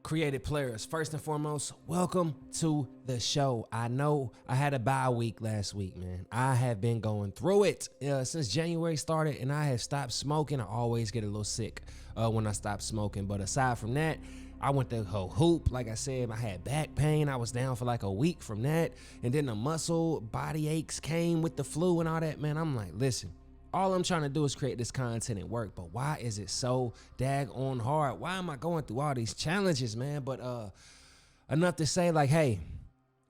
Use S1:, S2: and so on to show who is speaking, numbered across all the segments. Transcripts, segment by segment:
S1: Creative players, first and foremost, welcome to the show. I know I had a bye week last week, man. I have been going through it since January started, and I have stopped smoking. I always get a little sick when I stop smoking, but aside from that, I went the whole hoop. Like I said, I had back pain. I was down for like a week from that, and then the muscle body aches came with the flu and all that, man. I'm like, listen, all I'm trying to do is create this content and work, but why is it so daggone hard? Why am I going through all these challenges, man? But enough to say, like, hey,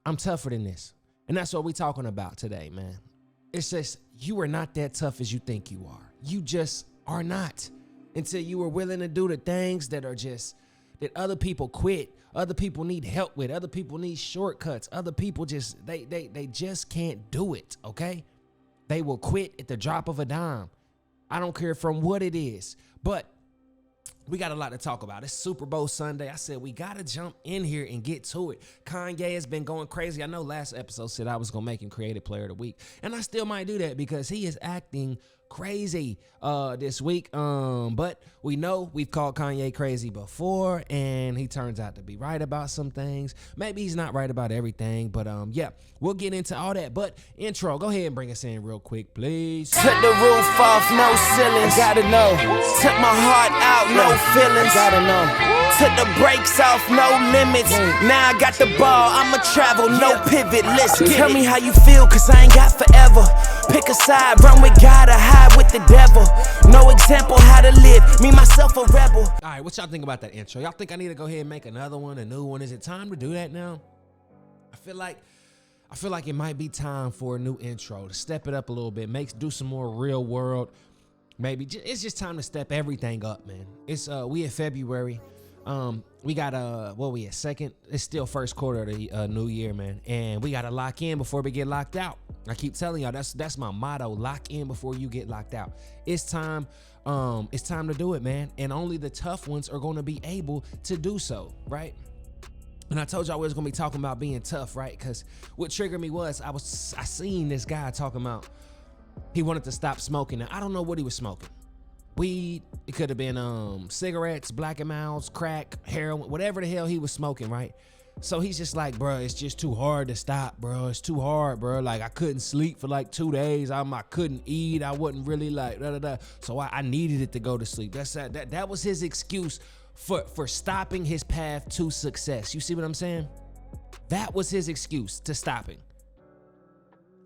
S1: I'm tougher than this. And that's what we're talking about today, man. It's just, you are not that tough as you think you are. You just are not, until you are willing to do the things that are just, that other people quit, other people need help with, other people need shortcuts, other people just, they just can't do it, okay? They will quit at the drop of a dime. I don't care from what it is. But we got a lot to talk about. It's Super Bowl Sunday. I said we got to jump in here and get to it. Kanye has been going crazy. I know last episode said I was going to make him Creative Player of the Week. And I still might do that because he is acting crazy this week. But we know we've called Kanye crazy before, and he turns out to be right about some things. Maybe he's not right about everything, but yeah, we'll get into all that. But intro, go ahead and bring us in real quick, please.
S2: Took the roof off, no ceilings. Gotta know. Took my heart out, no feelings. Gotta know. Took the brakes off, no limits. Now I got the ball, I'ma travel, no pivot. Let's get Tell me how you feel, cause I ain't got forever. Pick a side, run with God or hide with the devil. No example how to live, me myself a rebel.
S1: All right, what y'all think about that intro? Y'all think I need to go ahead and make another one, a new one? Is it time to do that now? I feel like it might be time for a new intro, to step it up a little bit, do some more real world. Maybe it's just time to step everything up, man. It's we in February. We got we at second. It's still first quarter of the new year, man, and we gotta lock in before we get locked out. I keep telling y'all that's my motto: lock in before you get locked out. It's time. It's time to do it, man. And only the tough ones are gonna be able to do so, right? And I told y'all we was gonna be talking about being tough, right? Because what triggered me was I seen this guy talking about he wanted to stop smoking. Now I don't know what he was smoking. Weed, it could have been cigarettes, Black and Milds, crack, heroin, whatever the hell he was smoking, right? So he's just like, bro, it's just too hard to stop, bro. It's too hard, bro. Like, I couldn't sleep for like 2 days. I couldn't eat. I wasn't really like, So I needed it to go to sleep. That was his excuse for stopping his path to success. You see what I'm saying? That was his excuse to stopping.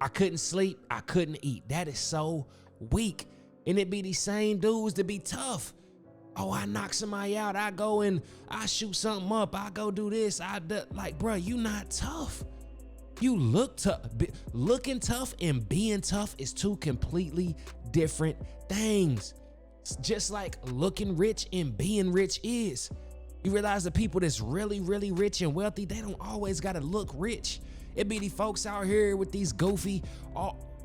S1: I couldn't sleep. I couldn't eat. That is so weak. And it be these same dudes that be tough. Oh, I knock somebody out. I go and I shoot something up. I go do this. Like, bro, you not tough. You look tough. Looking tough and being tough is two completely different things. It's just like looking rich and being rich is. You realize the people that's really, really rich and wealthy, they don't always got to look rich. It be these folks out here with these goofy,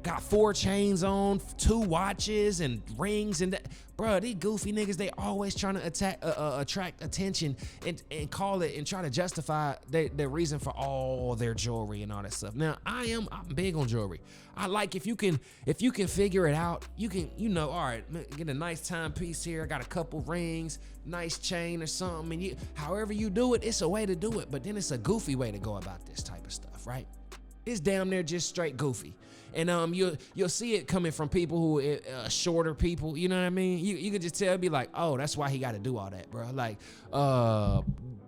S1: got 4 chains on, 2 watches and rings and that. Bro, these goofy niggas, they always trying to attract attention and call it and try to justify their reason for all their jewelry and all that stuff. Now, I'm big on jewelry. I like if you can figure it out, you can, all right, get a nice timepiece here. I got a couple rings, nice chain or something. And however you do it, it's a way to do it. But then it's a goofy way to go about this type of stuff, right? It's damn near just straight goofy. And you'll see it coming from people who shorter people, you know what I mean? You could just tell, be like, oh, that's why he got to do all that, bro. Like,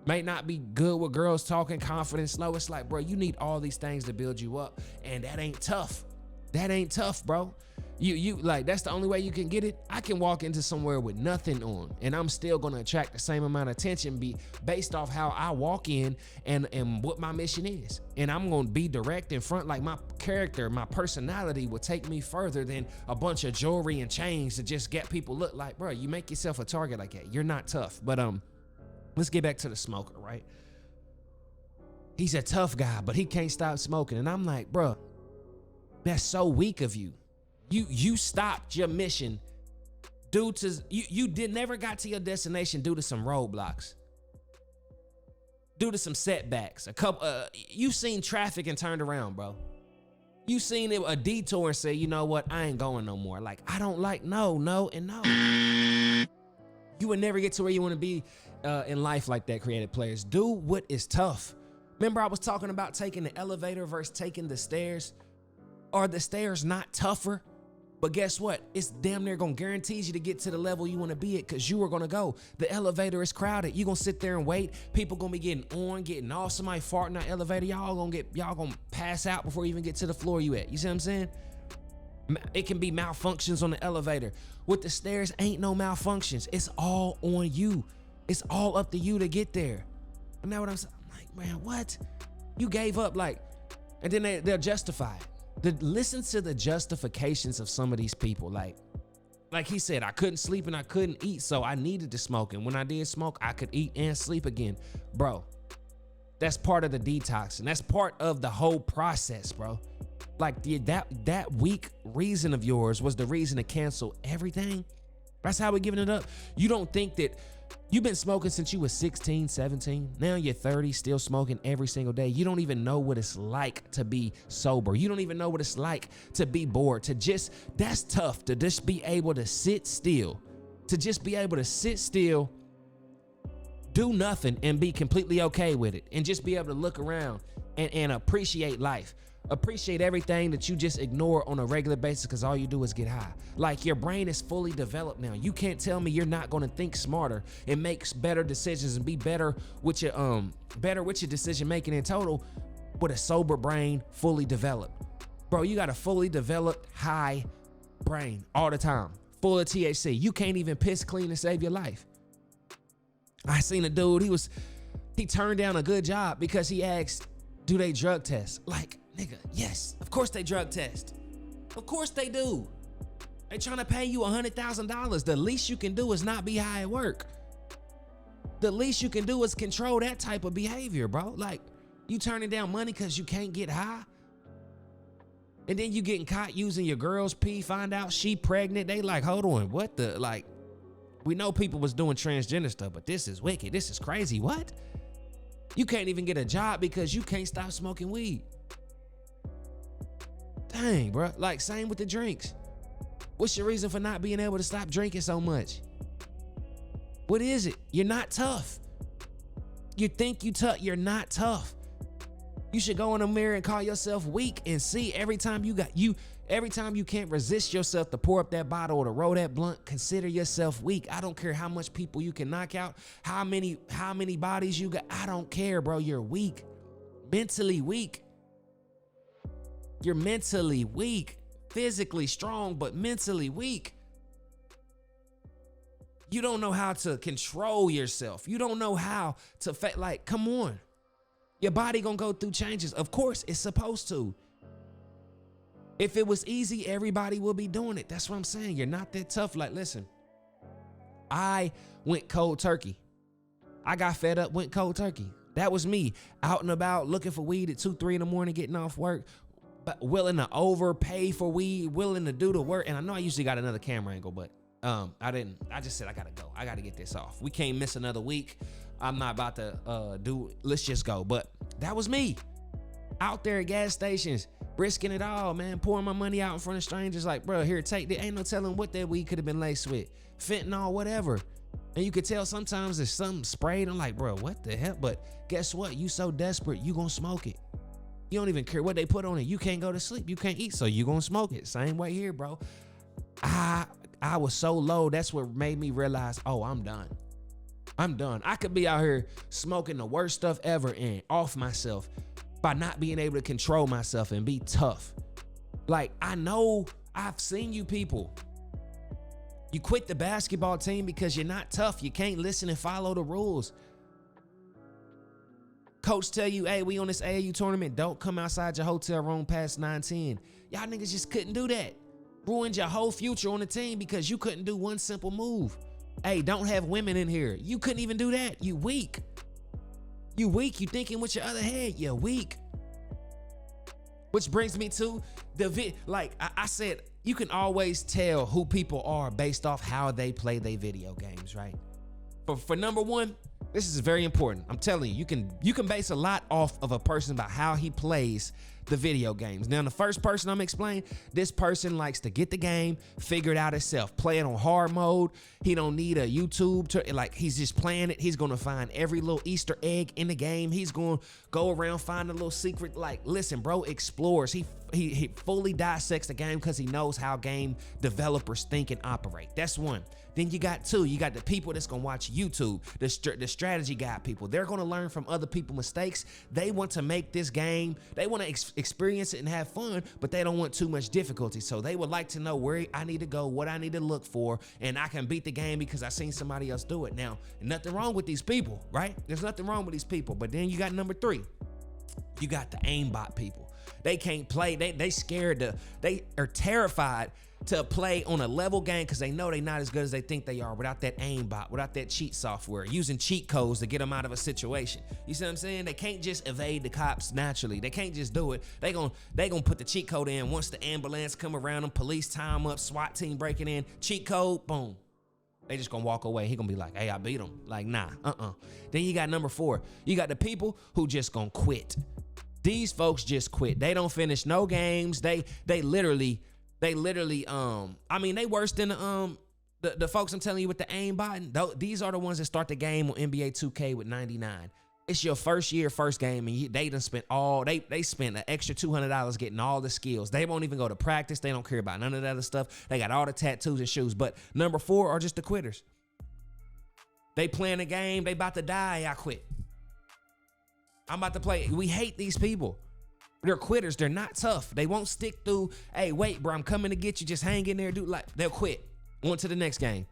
S1: may not be good with girls talking, confident, slow. It's like, bro, you need all these things to build you up, and that ain't tough. That ain't tough, bro. You like, that's the only way you can get it. I can walk into somewhere with nothing on, and I'm still gonna attract the same amount of attention based off how I walk in and what my mission is. And I'm gonna be direct in front, like my character, my personality will take me further than a bunch of jewelry and chains to just get people look like, bro, you make yourself a target like that. You're not tough. But let's get back to the smoker, right? He's a tough guy, but he can't stop smoking. And I'm like, bro, that's so weak of you. You stopped your mission due to you never got to your destination due to some roadblocks, due to some setbacks. You seen traffic and turned around, bro. You seen a detour and say, you know what, I ain't going no more. Like, I don't like no. You would never get to where you want to be in life like that, creative players. Do what is tough. Remember I was talking about taking the elevator versus taking the stairs? Are the stairs not tougher? But guess what? It's damn near gonna guarantee you to get to the level you wanna be at, because you are gonna go. The elevator is crowded. You gonna sit there and wait. People gonna be getting on, getting off. Somebody farting in the elevator. Y'all gonna pass out before you even get to the floor you at. You see what I'm saying? It can be malfunctions on the elevator. With the stairs, ain't no malfunctions. It's all on you. It's all up to you to get there. And now what I'm saying, I'm like, man, what? You gave up, like, and then they'll justify it. Listen to the justifications of some of these people. Like he said, I couldn't sleep and I couldn't eat, so I needed to smoke. And when I did smoke, I could eat and sleep again. Bro, that's part of the detox, and that's part of the whole process, bro. Like that weak reason of yours was the reason to cancel everything. That's how we're giving it up. You don't think that you've been smoking since you were 16, 17. Now you're 30, still smoking every single day. You don't even know what it's like to be sober. You don't even know what it's like to be bored, that's tough, to just be able to sit still, do nothing and be completely okay with it, and just be able to look around and appreciate life. Appreciate everything that you just ignore on a regular basis because all you do is get high. Like, your brain is fully developed now. You can't tell me you're not going to think smarter and make better decisions and be better with your decision making in total with a sober brain, fully developed. Bro, you got a fully developed high brain all the time, full of THC. You can't even piss clean to save your life. I seen a dude, he turned down a good job because he asked, do they drug test? Like, nigga, yes, of course they drug test. Of course they do. They trying to pay you $100,000. The least you can do is not be high at work. The least you can do is control that type of behavior, bro. Like, you turning down money because you can't get high? And then you getting caught using your girl's pee, find out she pregnant. They like, hold on, what the, like, we know people was doing transgender stuff, but this is wicked. This is crazy. What? You can't even get a job because you can't stop smoking weed. Dang, bro. Like, same with the drinks. What's your reason for not being able to stop drinking so much? What is it? You're not tough. You think you tough. You're not tough. You should go in the mirror and call yourself weak and see every time you can't resist yourself to pour up that bottle or to roll that blunt, consider yourself weak. I don't care how much people you can knock out, how many bodies you got. I don't care, bro. You're weak. Mentally weak. You're mentally weak. Physically strong, but mentally weak. You don't know how to control yourself. You don't know how to, like, come on. Your body gonna go through changes. Of course, it's supposed to. If it was easy, everybody will be doing it. That's what I'm saying. You're not that tough. Like, listen, I went cold turkey. I got fed up, went cold turkey. That was me, out and about, looking for weed at 2, 3 in the morning, getting off work, but willing to overpay for weed, willing to do the work. And I know I usually got another camera angle, but I didn't. I just said, I gotta go. I gotta get this off. We can't miss another week. I'm not about to let's just go. But that was me, out there at gas stations, risking it all, man, pouring my money out in front of strangers like, bro, here, take that. Ain't no telling what that weed could have been laced with. Fentanyl, whatever. And you could tell sometimes there's something sprayed. I'm like, bro, what the hell? But guess what? You so desperate, you gonna smoke it. You don't even care what they put on it. You can't go to sleep. You can't eat, so you gonna smoke it. Same way here, bro. I was so low. That's what made me realize, oh, I'm done. I'm done. I could be out here smoking the worst stuff ever and off myself by not being able to control myself and be tough. Like, I know I've seen you people. You quit the basketball team because you're not tough. You can't listen and follow the rules. Coach tell you, hey, we on this AAU tournament. Don't come outside your hotel room past 9:10. Y'all niggas just couldn't do that. Ruined your whole future on the team because you couldn't do one simple move. Hey, don't have women in here. You couldn't even do that. You weak. You weak. You thinking with your other head. You're weak. Which brings me to I said, you can always tell who people are based off how they play their video games, right? For number one, This is very important. I'm telling you, you can base a lot off of a person by how he plays the video games. Now, the first person I'm explaining, this person likes to get the game, figure it out himself, play it on hard mode. He don't need a YouTube he's just playing it. He's gonna find every little Easter egg in the game. He's gonna go around, find a little secret. Like, listen, bro, explores. He fully dissects the game because he knows how game developers think and operate. That's one. Then you got two. You got the people that's gonna watch YouTube, the strategy guide people. They're gonna learn from other people's mistakes. They want to make this game. They want to experience it and have fun, but they don't want too much difficulty. So they would like to know where I need to go, what I need to look for, and I can beat the game because I seen somebody else do it. Now, nothing wrong with these people, right? There's nothing wrong with these people. But then you got number three. You got the aimbot people. They can't play. They scared they are terrified to play on a level game because they know they're not as good as they think they are without that aimbot, without that cheat software, using cheat codes to get them out of a situation. You see what I'm saying? They can't just evade the cops naturally. They can't just do it. They gonna put the cheat code in once the ambulance come around them, police tie them up, SWAT team breaking in, cheat code, boom. They just gonna walk away. He gonna be like, hey, I beat him. Like, nah, Then you got number four. You got the people who just gonna quit. These folks just quit. They don't finish no games. They literally, they worse than the folks I'm telling you with the aimbot. These are the ones that start the game on NBA 2K with 99. It's your first year, first game, and they done spent they spent an extra $200 getting all the skills. They won't even go to practice. They don't care about none of that other stuff. They got all the tattoos and shoes. But number four are just the quitters. They playing a game. They about to die. I quit. I'm about to play. We hate these people. They're quitters. They're not tough. They won't stick through. Hey, wait, bro, I'm coming to get you. Just hang in there, dude. Like, they'll quit. On to the next game.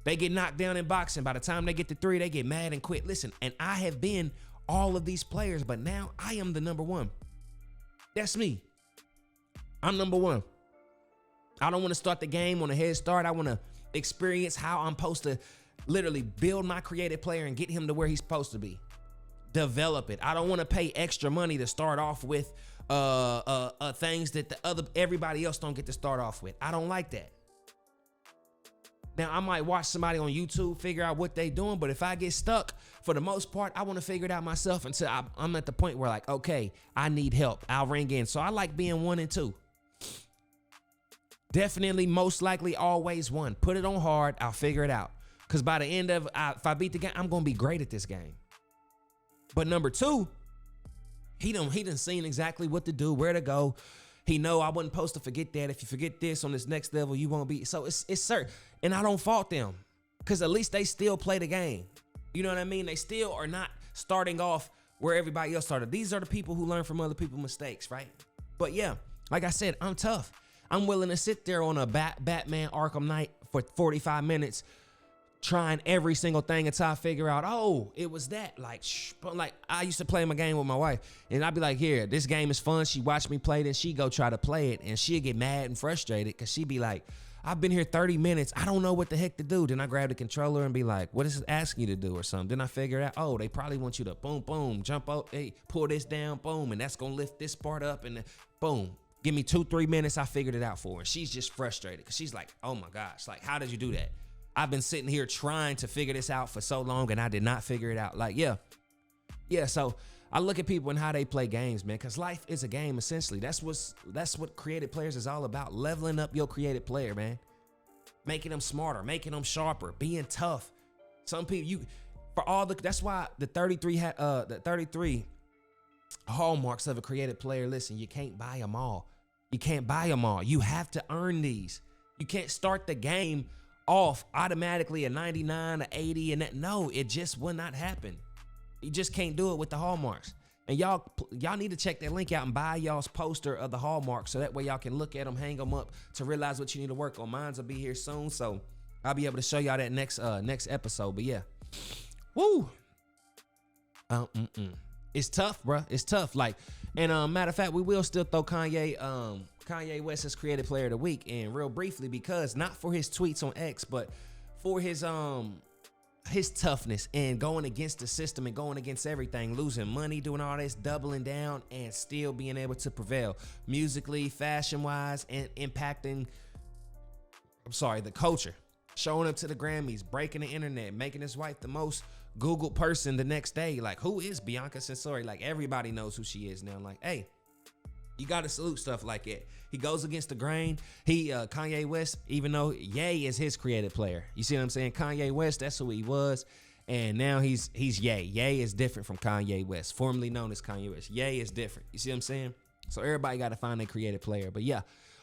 S1: They get knocked down in boxing. By the time they get to 3, they get mad and quit. Listen, and I have been all of these players, but now I am the number one. That's me. I'm number one. I don't want to start the game on a head start. I want to experience how I'm supposed to literally build my creative player and get him to where he's supposed to be. Develop it. I don't want to pay extra money to start off with things that everybody else don't get to start off with. I don't like that. Now, I might watch somebody on YouTube figure out what they doing, but if I get stuck, for the most part, I want to figure it out myself until I'm at the point where, like, okay, I need help. I'll ring in. So I like being 1 and 2. Definitely, most likely, always 1. Put it on hard. I'll figure it out. Because by the end of if I beat the game, I'm going to be great at this game. But number 2, he done seen exactly what to do, where to go. He know I wasn't supposed to forget that. If you forget this on this next level, you won't be. So it's certain. And I don't fault them because at least they still play the game. You know what I mean? They still are not starting off where everybody else started. These are the people who learn from other people's mistakes, right? But yeah, like I said, I'm tough. I'm willing to sit there on a Batman Arkham Knight for 45 minutes trying every single thing until I figure out, oh, it was that. Like I used to play my game with my wife, and I'd be like, here, this game is fun. She watched me play it, and she go try to play it, and she'd get mad and frustrated because she'd be like, I've been here 30 minutes. I don't know what the heck to do. Then I grab the controller and be like, what is it asking you to do or something? Then I figure out, oh, they probably want you to boom, boom, jump up, hey, pull this down, boom, and that's going to lift this part up, and then boom. Give me 2-3 minutes. I figured it out for her. And she's just frustrated because she's like, oh, my gosh, like, how did you do that? I've been sitting here trying to figure this out for so long, and I did not figure it out. Like, yeah. So I look at people and how they play games, man, because life is a game, essentially. That's what creative players is all about, leveling up your creative player, man. Making them smarter, making them sharper, being tough. Some people, that's why the 33 hallmarks of a creative player, listen, you can't buy them all. You can't buy them all. You have to earn these. You can't start the game off automatically a 99, a 80, and that. No, it just will not happen. You just can't do it with the hallmarks. And y'all need to check that link out and buy y'all's poster of the hallmarks so that way y'all can look at them, hang them up to realize what you need to work on. Mine's will be here soon, so I'll be able to show y'all that next episode. But yeah, woo. It's tough, bro. It's tough. Like, and matter of fact, we will still throw Kanye West as Creative Player of the Week in real briefly, because not for his tweets on X, but for his toughness and going against the system and going against everything, losing money, doing all this, doubling down, and still being able to prevail musically, fashion-wise, and impacting, the culture. Showing up to the Grammys, breaking the internet, making his wife the most Google person the next day, like, who is Bianca Censori? Like, everybody knows who she is now. Like, hey, you got to salute stuff like that. He goes against the grain. Kanye West, even though Ye is his creative player. You see what I'm saying? Kanye West, that's who he was. And now he's Ye. Ye is different from Kanye West, formerly known as Kanye West. Ye is different. You see what I'm saying? So everybody got to find their creative player. But yeah,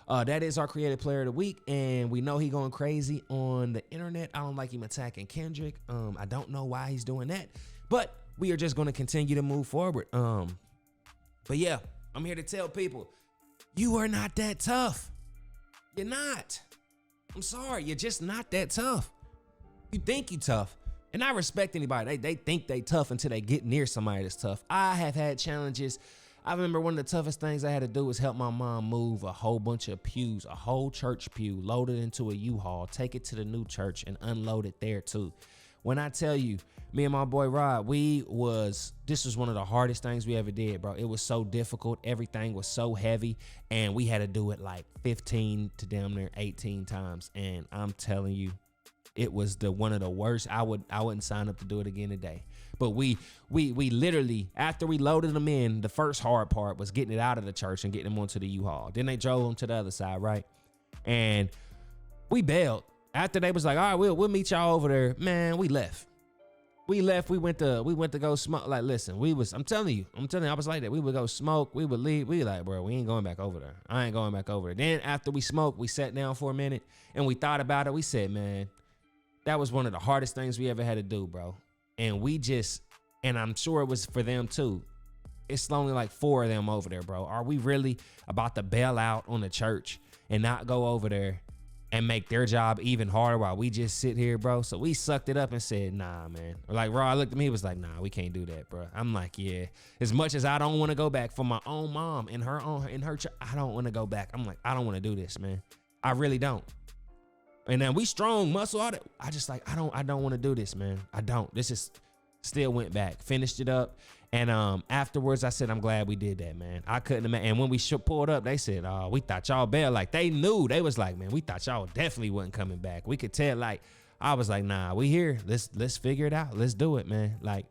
S1: that is our creative player of the week. And we know he going crazy on the internet. I don't like him attacking Kendrick. I don't know why he's doing that. But we are just going to continue to move forward. But yeah, I'm here to tell people, you are not that tough. You're not. I'm sorry. You're just not that tough. You think you tough. And I respect anybody. They think they tough until they get near somebody that's tough. I have had challenges. I remember one of the toughest things I had to do was help my mom move a whole bunch of pews, a whole church pew, load it into a U-Haul, take it to the new church and unload it there too. When I tell you, me and my boy Rod, this was one of the hardest things we ever did, bro. It was so difficult. Everything was so heavy, and we had to do it like 15 to damn near 18 times. And I'm telling you, it was one of the worst. I wouldn't sign up to do it again today. But we literally, after we loaded them in, the first hard part was getting it out of the church and getting them onto the U-Haul. Then they drove them to the other side, right? And we bailed. After they was like, all right, we'll meet y'all over there. Man, we left. We went to go smoke. Like, listen, I'm telling you, I was like that. We would go smoke. We would leave. We like, bro, we ain't going back over there. I ain't going back over there. Then after we smoked, we sat down for a minute and we thought about it. We said, man, that was one of the hardest things we ever had to do, bro. And and I'm sure it was for them too. It's only like 4 of them over there, bro. Are we really about to bail out on the church and not go over there and make their job even harder while we just sit here, bro? So we sucked it up and said, nah, man. Like, Rod looked at me, he was like, nah, we can't do that, bro. I'm like, yeah. As much as I don't want to go back for my own mom in her church, I don't want to go back. I'm like, I don't want to do this, man. I really don't. And then we strong, muscle, all that. I just like, I don't want to do this, man. I don't. This is still went back, finished it up. And afterwards, I said, I'm glad we did that, man. I couldn't imagine. And when we pulled up, they said, oh, we thought y'all bailed. Like, they knew. They was like, man, we thought y'all definitely wasn't coming back. We could tell, like, I was like, nah, we here. Let's figure it out. Let's do it, man. Like,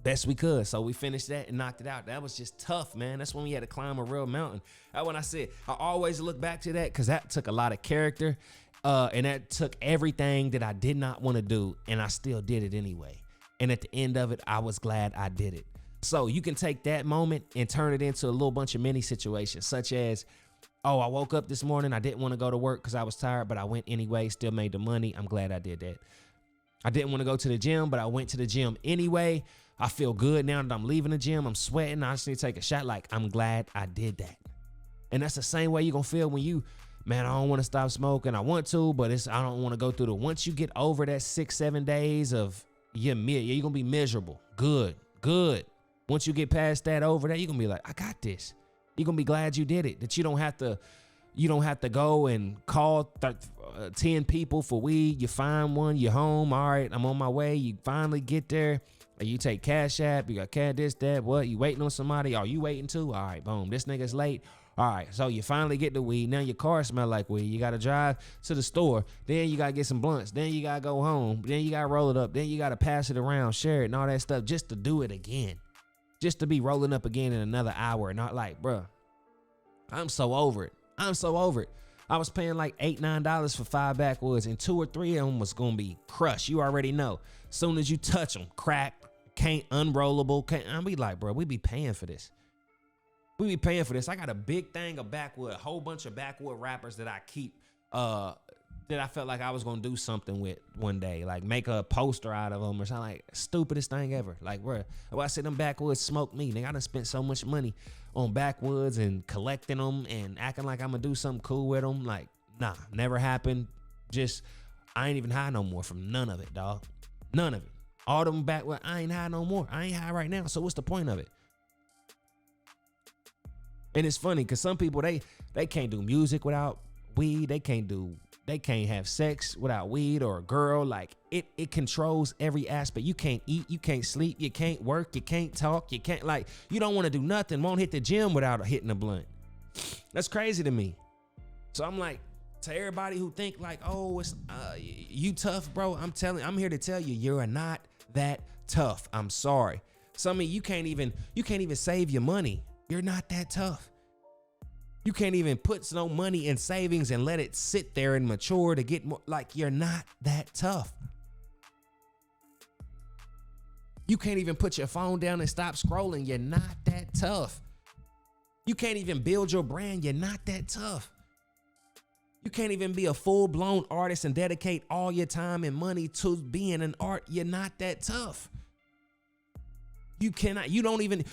S1: best we could. So we finished that and knocked it out. That was just tough, man. That's when we had to climb a real mountain. That's when I said, I always look back to that because that took a lot of character. And that took everything that I did not want to do, and I still did it anyway. And at the end of it, I was glad I did it. So you can take that moment and turn it into a little bunch of mini situations, such as, oh, I woke up this morning. I didn't want to go to work because I was tired, but I went anyway, still made the money. I'm glad I did that. I didn't want to go to the gym, but I went to the gym anyway. I feel good now that I'm leaving the gym. I'm sweating. I just need to take a shot. Like, I'm glad I did that. And that's the same way you're going to feel when you, man, I don't want to stop smoking. I want to, but I don't want to go through once you get over that 6-7 days of you're going to be miserable. Good. Once you get past that, over that, you're going to be like, I got this. You're going to be glad you did it, that you don't have to go and call 10 people for weed. You find one, you're home. All right, I'm on my way. You finally get there. You take Cash App. You got cash, this, that, what? You waiting on somebody? Are you waiting too? All right, boom. This nigga's late. All right, so you finally get the weed. Now your car smell like weed. You got to drive to the store. Then you got to get some blunts. Then you got to go home. Then you got to roll it up. Then you got to pass it around, share it, and all that stuff just to do it again. Just to be rolling up again in another hour. Not like, bruh, I'm so over it. I was paying like $8, $9 for 5 backwoods, and 2 or 3 of them was going to be crushed. You already know. Soon as you touch them, cracked, can't unrollable. I'll be like, bro, we be paying for this. I got a big thing of backwood, a whole bunch of backwood wrappers that I keep, that I felt like I was going to do something with one day, like make a poster out of them or something. Like, stupidest thing ever. Like, bro, I said them backwoods smoked me. Nigga, I done spent so much money on backwoods and collecting them and acting like I'm going to do something cool with them. Like, nah, never happened. Just, I ain't even high no more from none of it, dog. None of it. All them backwood, I ain't high no more. I ain't high right now. So what's the point of it? And it's funny because some people, they can't do music without weed. They can't have sex without weed or a girl. Like, it controls every aspect. You can't eat, you can't sleep, you can't work, you can't talk, you don't want to do nothing. Won't hit the gym without hitting a blunt. That's crazy to me. So I'm like, to everybody who think like, oh, it's you tough, bro. I'm here to tell you, you're not that tough. I'm sorry. Some of you can't even save your money. You're not that tough. You can't even put no money in savings and let it sit there and mature to get more. Like, you're not that tough. You can't even put your phone down and stop scrolling. You're not that tough. You can't even build your brand. You're not that tough. You can't even be a full-blown artist and dedicate all your time and money to being an art. You're not that tough. You cannot, you don't even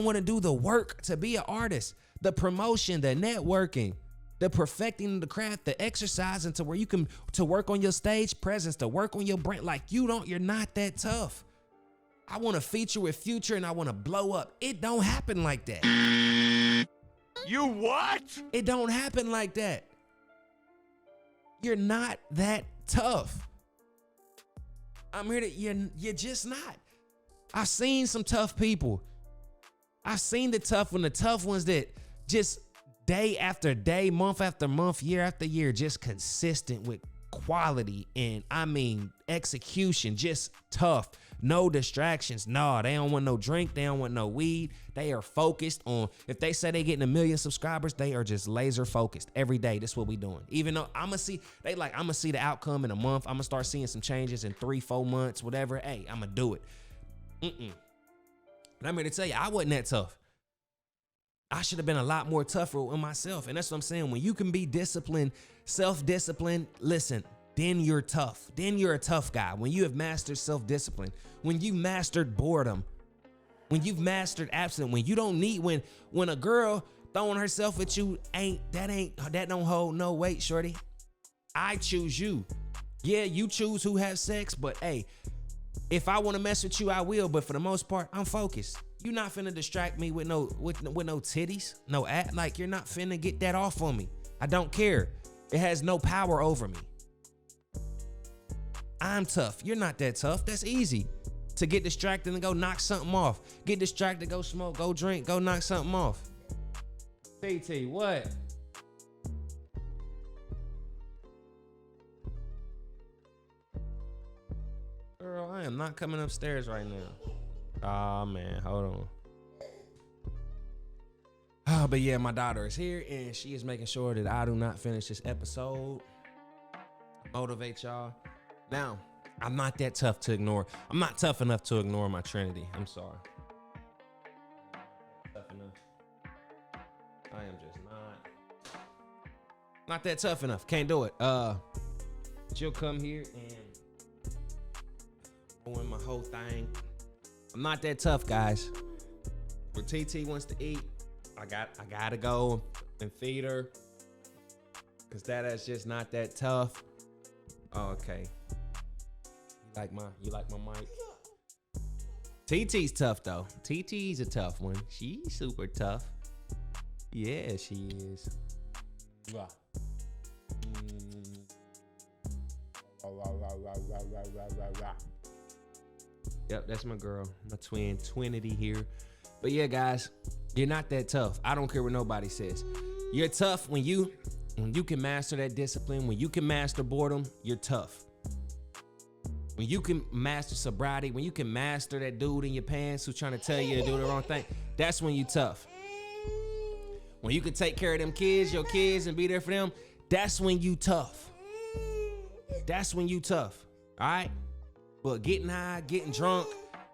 S1: want to do the work to be an artist. The promotion, the networking, the perfecting the craft, the exercising to where you can, to work on your stage presence, to work on your brand. Like, you're not that tough. I want to feature with Future and I want to blow up. It don't happen like that.
S3: You what?
S1: It don't happen like that. You're not that tough. I'm here to, you're just not. I've seen some tough people. I've seen the tough ones that just day after day, month after month, year after year, just consistent with quality and execution, just tough. No distractions. No, they don't want no drink. They don't want no weed. They are focused on, if they say they getting 1 million subscribers, they are just laser focused every day. This is what we doing. Even though I'm gonna see the outcome in a month. I'm gonna start seeing some changes in 3-4 months, whatever. Hey, I'm gonna do it. But I'm here to tell you, I wasn't that tough. I should have been a lot more tougher with myself. And that's what I'm saying. When you can be disciplined, self-disciplined, listen, then you're tough. Then you're a tough guy. When you have mastered self-discipline, when you mastered boredom, when you've mastered abstinence, when you don't need, when a girl throwing herself at you that don't hold no weight, shorty. I choose you. Yeah, you choose who have sex, but hey, if I want to mess with you, I will. But for the most part, I'm focused. You're not finna distract me with no titties, no act. Like, you're not finna get that off on me. I don't care. It has no power over me. I'm tough. You're not that tough. That's easy. To get distracted and go knock something off. Get distracted, go smoke, go drink, go knock something off. TT, what? Girl, I am not coming upstairs right now. Oh man, hold on. Oh, but yeah, my daughter is here and she is making sure that I do not finish this episode. Motivate y'all. Now, I'm not that tough to ignore. I'm not tough enough to ignore my Trinity. I'm sorry. Tough enough. I am just not that tough enough. Can't do it. She'll come here and ruin my whole thing. I'm not that tough, guys. When TT wants to eat, I gotta go and feed her, cause that is just not that tough. Oh, okay. You like my mic? TT's tough though. TT's a tough one. She's super tough. Yeah, she is. Yep, that's my girl, my twin, Twinity here. But yeah, guys, you're not that tough. I don't care what nobody says. You're tough when you can master that discipline, when you can master boredom, you're tough. When you can master sobriety, when you can master that dude in your pants who's trying to tell you to do the wrong thing, that's when you tough. When you can take care of them kids, your kids, and be there for them, that's when you tough. That's when you tough, all right? But getting high, getting drunk,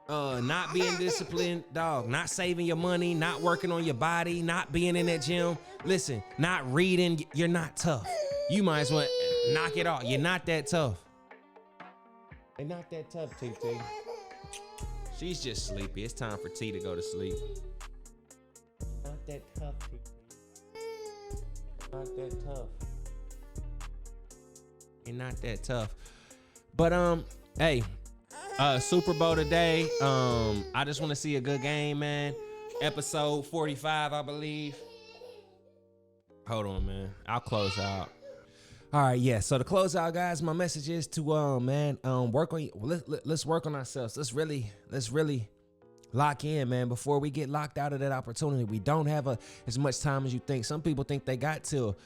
S1: not being disciplined, dog, not saving your money, not working on your body, not being in that gym, listen, not reading, you're not tough. You might as well knock it off. You're not that tough. They're not that tough, TT. She's just sleepy. It's time for T to go to sleep. Not that tough, TT. Not that tough. You're not that tough. But hey, Super Bowl today. I just want to see a good game, man. Episode 45, I believe. Hold on, man. I'll close out. All right, yeah. So to close out, guys, my message is to work on. Let's work on ourselves. Let's really lock in, man. Before we get locked out of that opportunity, we don't have as much time as you think. Some people think they got till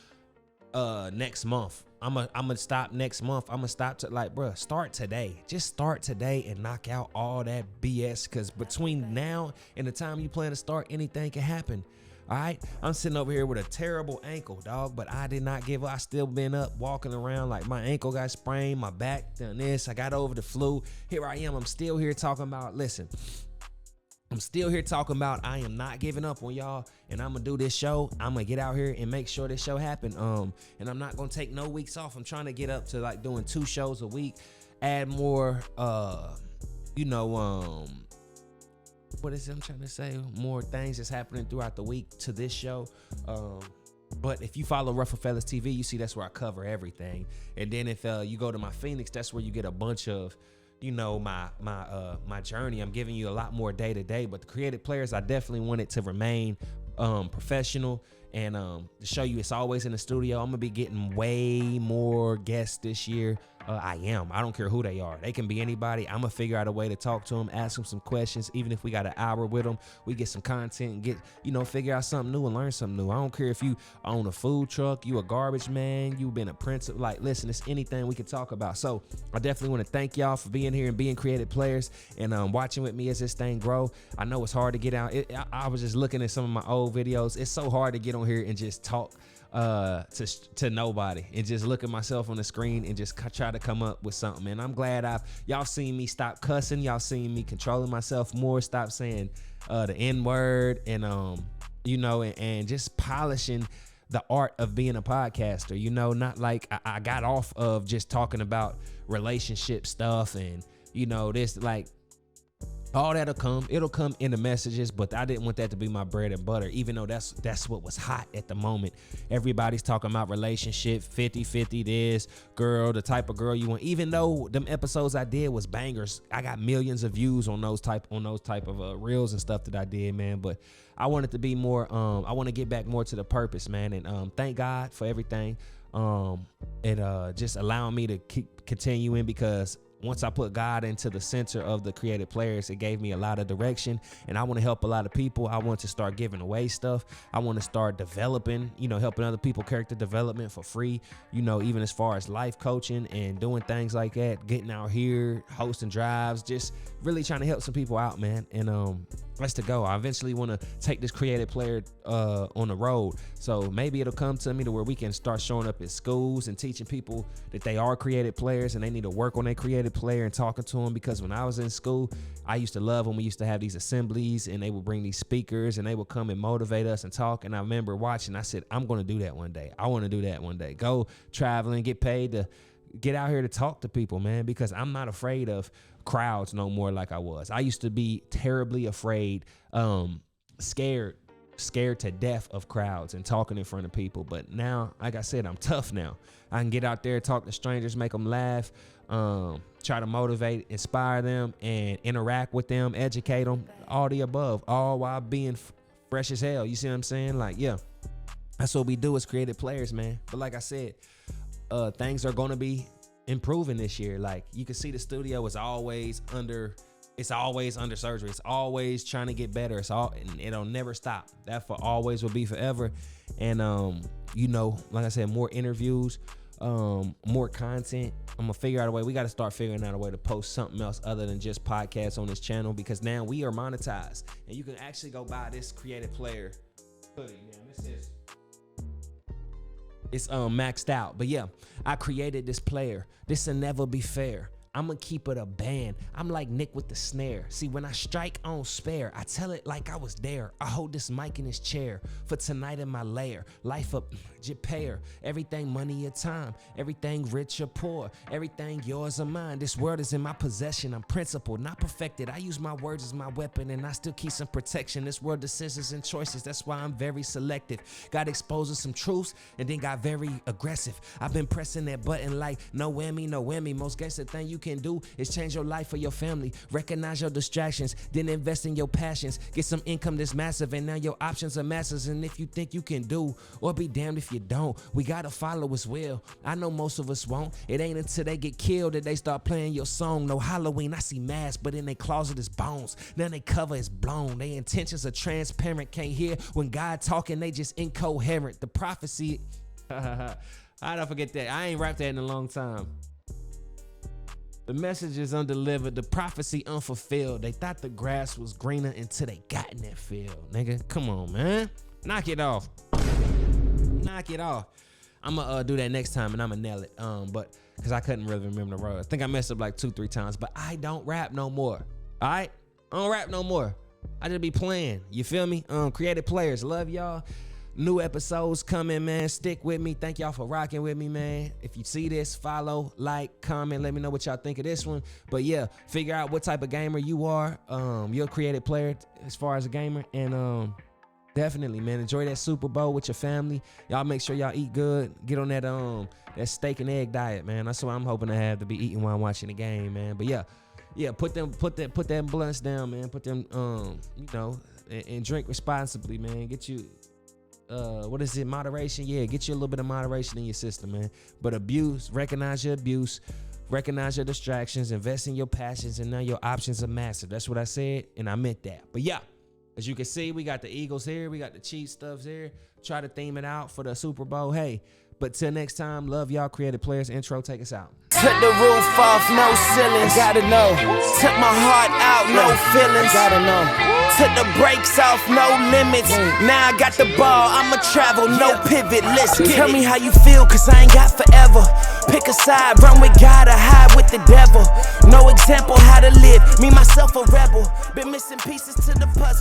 S1: next month. I'm gonna stop next month. I'm gonna stop to like, bro, start today. Just start today and knock out all that BS. Cause between now and the time you plan to start, anything can happen. All right, I'm sitting over here with a terrible ankle, dog, but I did not give up. I still been up, walking around like my ankle got sprained, my back done this. I got over the flu. Here I am. I'm still here talking about, listen, I'm still here talking about I am not giving up on y'all, and I'm gonna do this show. I'm gonna get out here and make sure this show happen. And I'm not gonna take no weeks off. I'm trying to get up to like doing 2 shows a week, add more, what is it I'm trying to say? More things that's happening throughout the week to this show. But if you follow Ruffle Fellas TV, you see that's where I cover everything. And then if you go to my Phoenix, that's where you get a bunch of, my journey. I'm giving you a lot more day to day. But the Creative Players, I definitely want it to remain professional. And to show you it's always in the studio. I'm gonna be getting way more guests this year. I don't care who they are. They can be anybody. I'm gonna figure out a way to talk to them, ask them some questions. Even if we got an hour with them, we get some content and get, figure out something new and learn something new. I don't care if you own a food truck, you a garbage man, you been a principal. Like, listen, it's anything we can talk about. So I definitely want to thank y'all for being here and being Creative Players and watching with me as this thing grow. I know it's hard to get out. I was just looking at some of my old videos. It's so hard to get on here and just talk to nobody and just look at myself on the screen and just try to come up with something. And I'm glad y'all seen me stop cussing. Y'all seen me controlling myself more, stop saying the N-word and and just polishing the art of being a podcaster. Not like I got off of just talking about relationship stuff and this, like, all that'll come. It'll come in the messages, but I didn't want that to be my bread and butter, even though that's what was hot at the moment. Everybody's talking about relationship, 50-50 this, girl, the type of girl you want. Even though them episodes I did was bangers, I got millions of views on those type of reels and stuff that I did, man. But I want it to be more, I want to get back more to the purpose, man. And thank God for everything. Just allowing me to keep continuing, because once I put God into the center of the Creative Players, it gave me a lot of direction, and I want to help a lot of people. I want to start giving away stuff. I want to start developing, helping other people character development for free, even as far as life coaching and doing things like that, getting out here, hosting drives, just really trying to help some people out, man. And that's the goal. I eventually want to take this Creative Player on the road. So maybe it'll come to me to where we can start showing up at schools and teaching people that they are creative players and they need to work on their creative player and talking to them. Because when I was in school, I used to love when we used to have these assemblies and they would bring these speakers and they would come and motivate us and talk. And I remember watching, I said, I'm going to do that one day. I want to do that one day. Go traveling, get paid to get out here to talk to people, man, because I'm not afraid of crowds no more like I was. I used to be terribly afraid, scared to death of crowds and talking in front of people. But now, like I said, I'm tough now. I can get out there, talk to strangers, make them laugh, try to motivate, inspire them, and interact with them, educate them, all the above, all while being fresh as hell. You see what I'm saying? Like, yeah, that's what we do as Creative Players, man. But like I said, things are going to be improving this year. Like, you can see the studio is always under surgery. It's always trying to get better. And it'll never stop. That for always will be forever. And like I said, more interviews, more content. I'm gonna figure out a way. We got to start figuring out a way to post something else other than just podcasts on this channel, because now we are monetized and you can actually go buy this Creative Player hoodie. Man, it's maxed out. But yeah, I created this player. This'll never be fair. I'ma keep it a band. I'm like Nick with the snare. See, when I strike, I don't spare. I tell it like I was there. I hold this mic in this chair for tonight in my lair. Life up, Japan. Everything money or time. Everything rich or poor. Everything yours or mine. This world is in my possession. I'm principled, not perfected. I use my words as my weapon and I still keep some protection. This world decisions and choices. That's why I'm very selective. Got exposed to some truths and then got very aggressive. I've been pressing that button like no whammy, no whammy. Most gangster thing you can do is change your life for your family. Recognize your distractions, then invest in your passions. Get some income that's massive, and now your options are masses. And if you think you can do, or be damned if you don't. We gotta follow as well. I know most of us won't. It ain't until they get killed that they start playing your song. No Halloween, I see masks, but in their closet is bones. Now they cover is blown. Their intentions are transparent. Can't hear when God talking, they just incoherent. The prophecy How'd I forget that? I ain't rapped that in a long time. The message is undelivered, the prophecy unfulfilled. They thought the grass was greener until they got in that field, nigga. Come on, man. Knock it off. Knock it off. I'ma do that next time and I'ma nail it. But cause I couldn't really remember the road. I think I messed up like 2-3 times, but I don't rap no more. All right? I don't rap no more. I just be playing. You feel me? Creative players. Love y'all. New episodes coming, man. Stick with me. Thank y'all for rocking with me, man. If you see this, follow, like, comment. Let me know what y'all think of this one. But yeah, figure out what type of gamer you are. You're a creative player as far as a gamer. And definitely, man, enjoy that Super Bowl with your family. Y'all make sure y'all eat good. Get on that steak and egg diet, man. That's what I'm hoping to have to be eating while I'm watching the game, man. But yeah, put them blunts down, man. Put them, and drink responsibly, man. Get you. What is it? Moderation? Yeah, get you a little bit of moderation in your system, man. But recognize your abuse, recognize your distractions, invest in your passions, and now your options are massive. That's what I said, and I meant that. But yeah, as you can see, we got the Eagles here, we got the Chiefs stuffs here. Try to theme it out for the Super Bowl. Hey, but till next time, love y'all, creative players. Intro, take us out.
S2: Took the roof off, no ceilings, gotta know. Took my heart out, no feelings, gotta know. Took the brakes off, no limits. Now I got the ball, I'ma travel, no pivot. Let's get Tell me how you feel, cause I ain't got forever. Pick a side, run with God or hide with the devil. No example how to live, me, myself, a rebel. Been missing pieces to the puzzle.